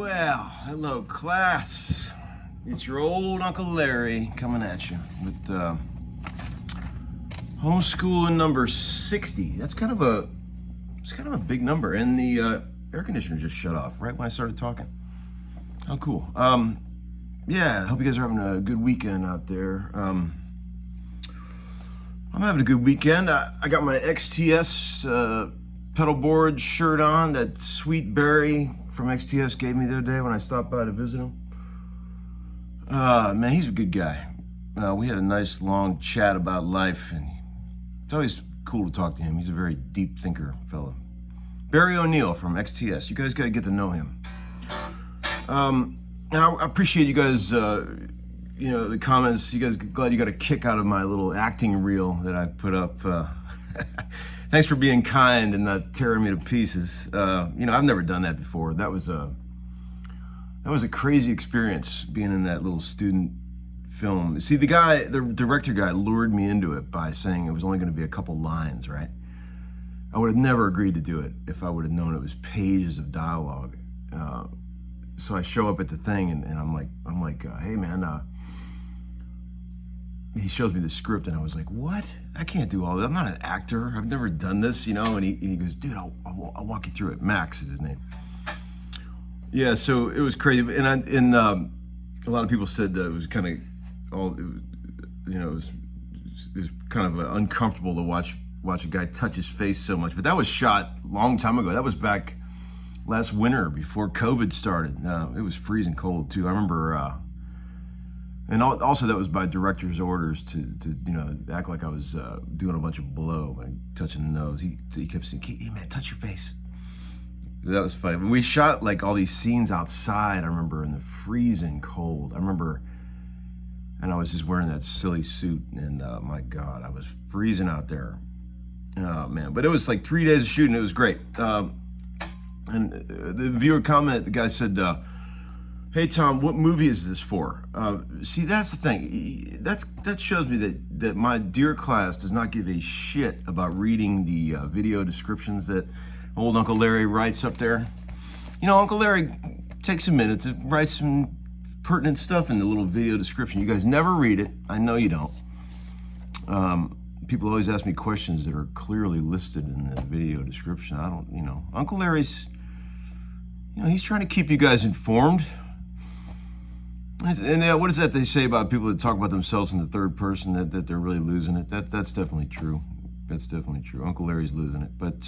Well, hello class. It's your old Uncle Larry coming at you with homeschooling number 60. It's kind of a big number, and the air conditioner just shut off right when I started talking. How cool. Yeah, I hope you guys are having a good weekend out there. I'm having a good weekend. I got my XTS pedal board shirt on that Sweet Barry from XTS gave me the other day when I stopped by to visit him. Man, he's a good guy. We had a nice long chat about life, and it's always cool to talk to him. He's a very deep thinker fellow. Barry O'Neill from XTS. You guys got to get to know him. Now, I appreciate you guys, the comments. You guys, glad you got a kick out of my little acting reel that I put up. Thanks for being kind and not tearing me to pieces. I've never done that before. That was a crazy experience being in that little student film. See, the director guy lured me into it by saying it was only going to be a couple lines, right? I would have never agreed to do it if I would have known it was pages of dialogue. So I show up at the thing and I'm like, hey man, he shows me the script and I was like, what? I can't do all that. I'm not an actor. I've never done this, and he goes, dude, I'll walk you through it. Max is his name. Yeah, so it was crazy. And a lot of people said that it was kind of it was kind of uncomfortable to watch a guy touch his face so much. But that was shot a long time ago. That was back last winter before COVID started. It was freezing cold too. I remember, and also that was by director's orders to act like I was doing a bunch of blow by touching the nose. He kept saying, "Hey man, touch your face." That was funny. But we shot like all these scenes outside. I remember in the freezing cold. I remember, and I was just wearing that silly suit, and my God, I was freezing out there. Oh man! But it was like 3 days of shooting. It was great. And the viewer comment, the guy said, "Hey Tom, what movie is this for?" See, that's the thing. That shows me that my dear class does not give a shit about reading the video descriptions that old Uncle Larry writes up there. Uncle Larry takes a minute to write some pertinent stuff in the little video description. You guys never read it. I know you don't. People always ask me questions that are clearly listed in the video description. I don't, Uncle Larry's, he's trying to keep you guys informed. And what is that they say about people that talk about themselves in the third person, that they're really losing it? That's definitely true. That's definitely true. Uncle Larry's losing it. But,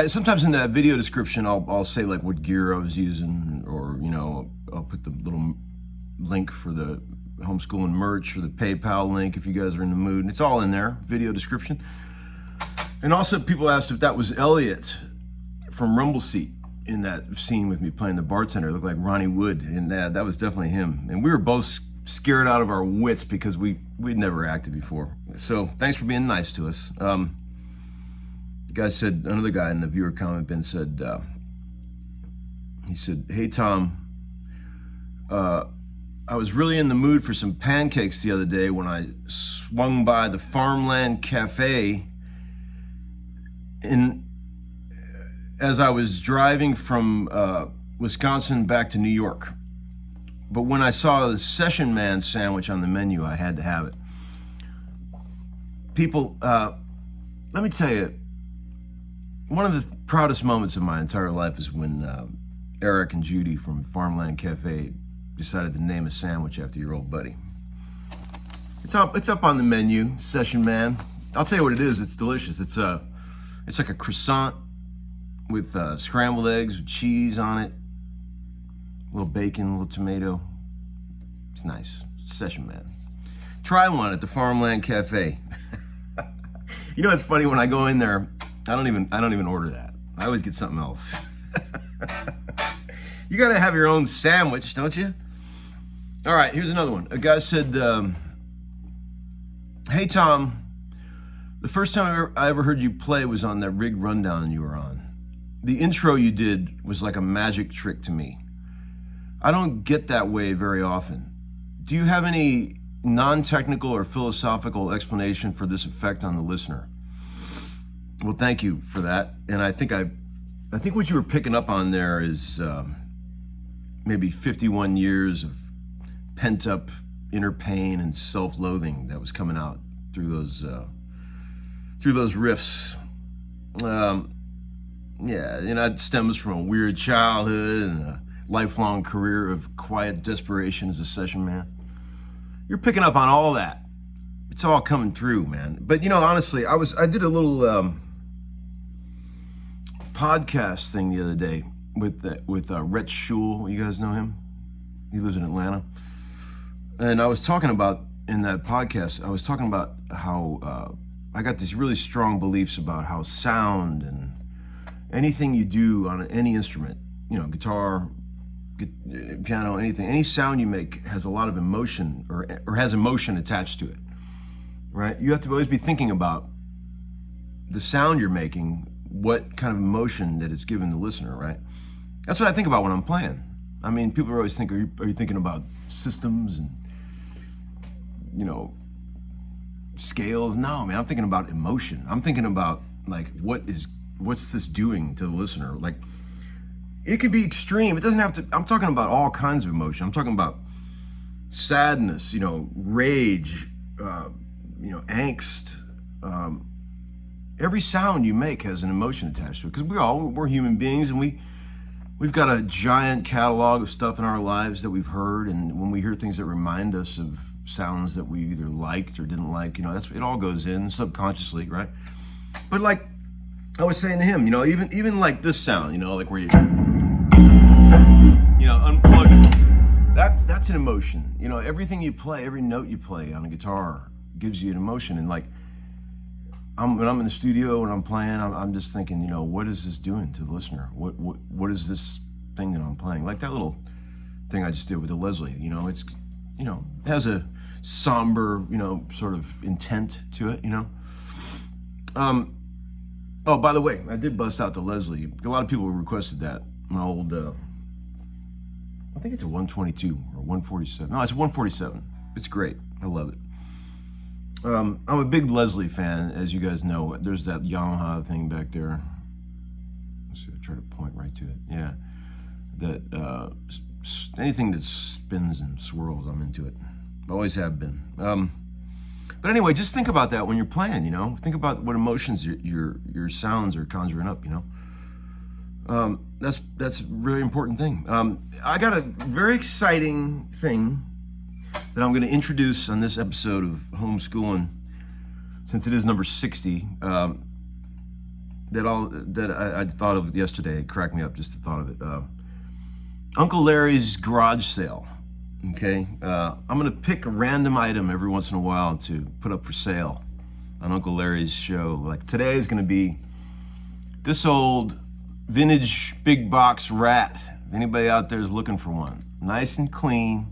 sometimes in that video description, I'll say like what gear I was using, or, I'll put the little link for the Homeskoolin merch or the PayPal link if you guys are in the mood. And it's all in there, video description. And also people asked if that was Elliot from Rumble Seat in that scene with me playing the bartender. It looked like Ronnie Wood, and that was definitely him. And we were both scared out of our wits because we'd never acted before. So thanks for being nice to us. The guy said, another guy in the viewer comment bin said, he said, "Hey Tom, I was really in the mood for some pancakes the other day when I swung by the Farmland Cafe as I was driving from Wisconsin back to New York. But when I saw the Session Man sandwich on the menu, I had to have it." People, let me tell you, one of the proudest moments of my entire life is when Eric and Judy from Farmland Cafe decided to name a sandwich after your old buddy. It's up on the menu, Session Man. I'll tell you what it is. It's delicious. It's like a croissant with scrambled eggs with cheese on it, a little bacon, a little tomato. It's nice. Session Man. Try one at the Farmland Cafe. It's funny, when I go in there, I don't even order that. I always get something else. You gotta have your own sandwich, don't you? All right, here's another one. A guy said, "Hey Tom, the first time I ever heard you play was on that rig rundown you were on. The intro you did was like a magic trick to me. I don't get that way very often. Do you have any non-technical or philosophical explanation for this effect on the listener?" Well, thank you for that. And I think I I think what you were picking up on there is maybe 51 years of pent-up inner pain and self-loathing that was coming out through those riffs. Yeah, it stems from a weird childhood and a lifelong career of quiet desperation as a session man. You're picking up on all that. It's all coming through, man. But honestly, I did a little podcast thing the other day with Rhett Schul. You guys know him? He lives in Atlanta. And I was talking about, in that podcast, I was talking about how I got these really strong beliefs about how sound and anything you do on any instrument, guitar, piano, anything, any sound you make has a lot of emotion or has emotion attached to it, right? You have to always be thinking about the sound you're making, what kind of emotion that is given the listener, right? That's what I think about when I'm playing. I mean, people are always thinking, are you thinking about systems and, scales? No, man, I'm thinking about emotion. I'm thinking about, like, what's this doing to the listener? Like, it could be extreme. It doesn't have to, I'm talking about all kinds of emotion. I'm talking about sadness, rage, angst. Every sound you make has an emotion attached to it, because we're human beings, and we've got a giant catalog of stuff in our lives that we've heard, and when we hear things that remind us of sounds that we either liked or didn't like, it all goes in subconsciously, right? But like I was saying to him, even like this sound, like where you unplug, that's an emotion. Everything you play, every note you play on a guitar gives you an emotion. And like, when I'm in the studio and I'm playing, I'm just thinking, what is this doing to the listener? What is this thing that I'm playing? Like that little thing I just did with the Leslie, it's, it has a somber, sort of intent to it, Oh, by the way, I did bust out the Leslie. A lot of people requested that. My old, I think it's a 122 or 147. No, it's a 147. It's great. I love it. I'm a big Leslie fan, as you guys know. There's that Yamaha thing back there. Let's see, I try to point right to it. Yeah. That, anything that spins and swirls, I'm into it. Always have been. But anyway, just think about that when you're playing, Think about what emotions your sounds are conjuring up, That's a really important thing. I got a very exciting thing that I'm going to introduce on this episode of Homeskoolin, since it is number 60, that I thought of yesterday. It cracked me up, just the thought of it. Uncle Larry's garage sale. Okay, I'm going to pick a random item every once in a while to put up for sale on Uncle Larry's show. Like today is going to be this old vintage big box Rat. If anybody out there is looking for one, nice and clean,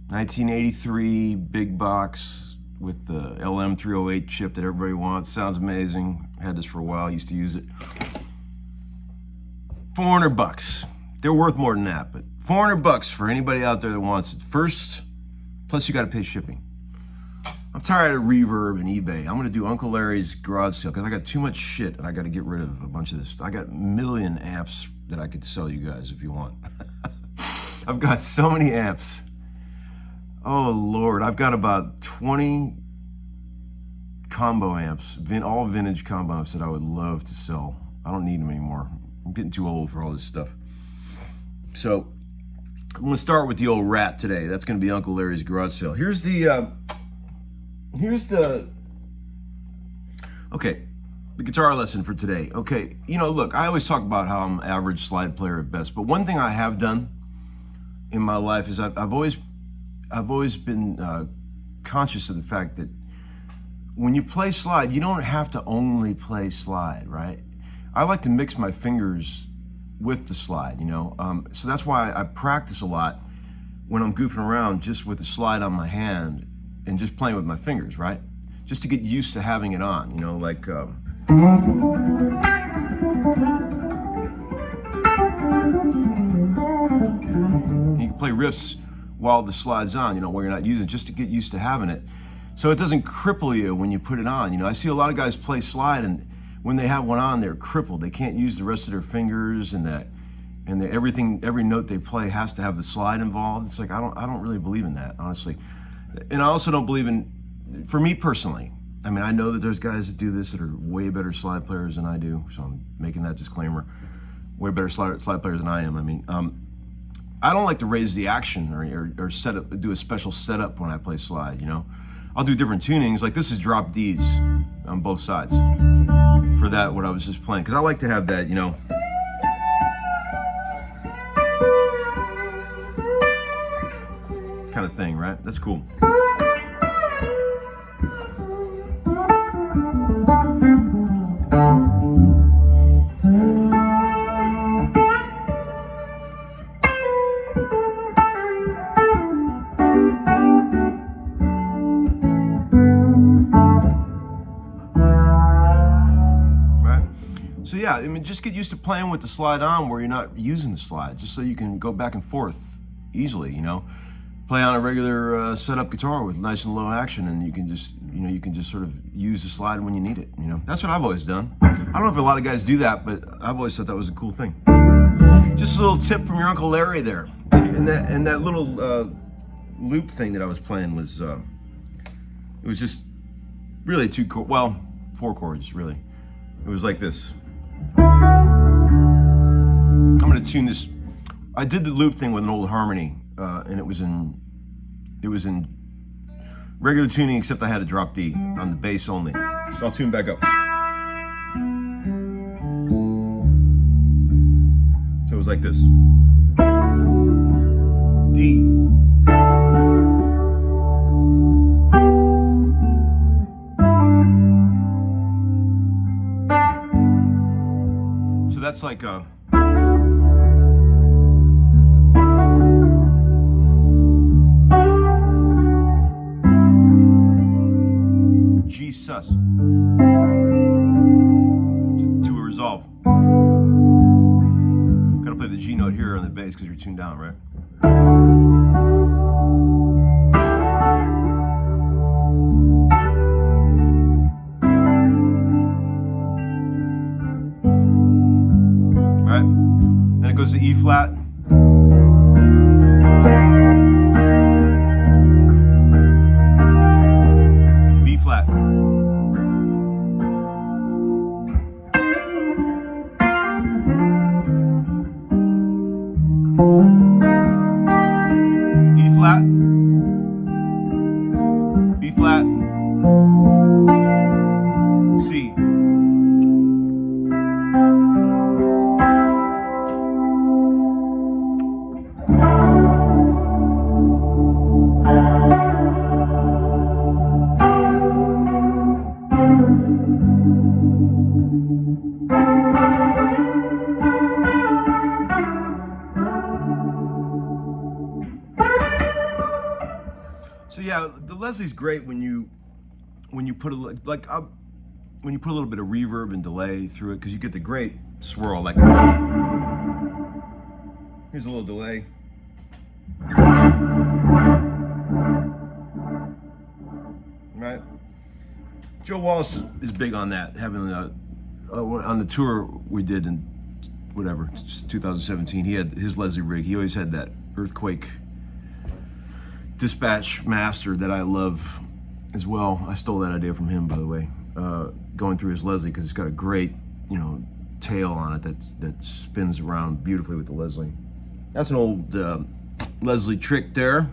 1983 big box with the LM308 chip that everybody wants. Sounds amazing. Had this for a while. Used to use it. $400. They're worth more than that, but $400 for anybody out there that wants it. First, plus you got to pay shipping. I'm tired of Reverb and eBay. I'm going to do Uncle Larry's garage sale because I got too much shit and I got to get rid of a bunch of this. I got a million amps that I could sell you guys if you want. I've got so many amps. Oh, Lord. I've got about 20 combo amps, all vintage combo amps that I would love to sell. I don't need them anymore. I'm getting too old for all this stuff. So I'm going to start with the old Rat today. That's going to be Uncle Larry's garage sale. Here's the guitar lesson for today. Okay, look, I always talk about how I'm an average slide player at best, but one thing I have done in my life is I've always been conscious of the fact that when you play slide, you don't have to only play slide, right? I like to mix my fingers with the slide, so that's why I practice a lot when I'm goofing around just with the slide on my hand and just playing with my fingers, right? Just to get used to having it on, like you can play riffs while the slide's on, where you're not using it, just to get used to having it, so it doesn't cripple you when you put it on. I see a lot of guys play slide, and when they have one on, they're crippled. They can't use the rest of their fingers, and every note they play has to have the slide involved. It's like I don't really believe in that, honestly. And I also don't believe in, for me personally, I mean, I know that there's guys that do this that are way better slide players than I do, so I'm making that disclaimer. Way better slide players than I am. I mean, I don't like to raise the action or set up, do a special setup when I play slide, you know? I'll do different tunings, like this is drop Ds on both sides for that, what I was just playing. Because I like to have that, you know, kind of thing, right? That's cool. So yeah, I mean, just get used to playing with the slide on where you're not using the slide, just so you can go back and forth easily, you know. Play on a regular setup guitar with nice and low action, and you can just sort of use the slide when you need it, you know. That's what I've always done. I don't know if a lot of guys do that, but I've always thought that was a cool thing. Just a little tip from your Uncle Larry there. And that little loop thing that I was playing was, it was just really 4 chords, really. It was like this. I'm gonna tune this. I did the loop thing with an old harmony, and it was in regular tuning, except I had a drop D on the bass only. So I'll tune back up. So it was like this. D. So that's like a G sus to a resolve. Gotta play the G note here on the bass because you're tuned down, right? Right? Then it goes to E flat. B flat. E flat. B flat. C. So yeah, the Leslie's great when you put when you put a little bit of reverb and delay through it, because you get the great swirl. Like here's a little delay. Right? Joe Walsh is big on that, having on the tour we did in whatever 2017. He had his Leslie rig. He always had that Earthquake Dispatch Master that I love as well. I stole that idea from him, by the way, going through his Leslie, because it's got a great, you know, tail on it that spins around beautifully with the Leslie. That's an old Leslie trick there.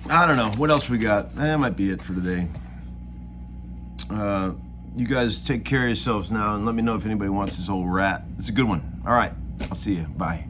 I don't know what else we got. That might be it for today. You guys take care of yourselves now, and let me know if anybody wants this old rat. It's a good one. All right, I'll see you. Bye.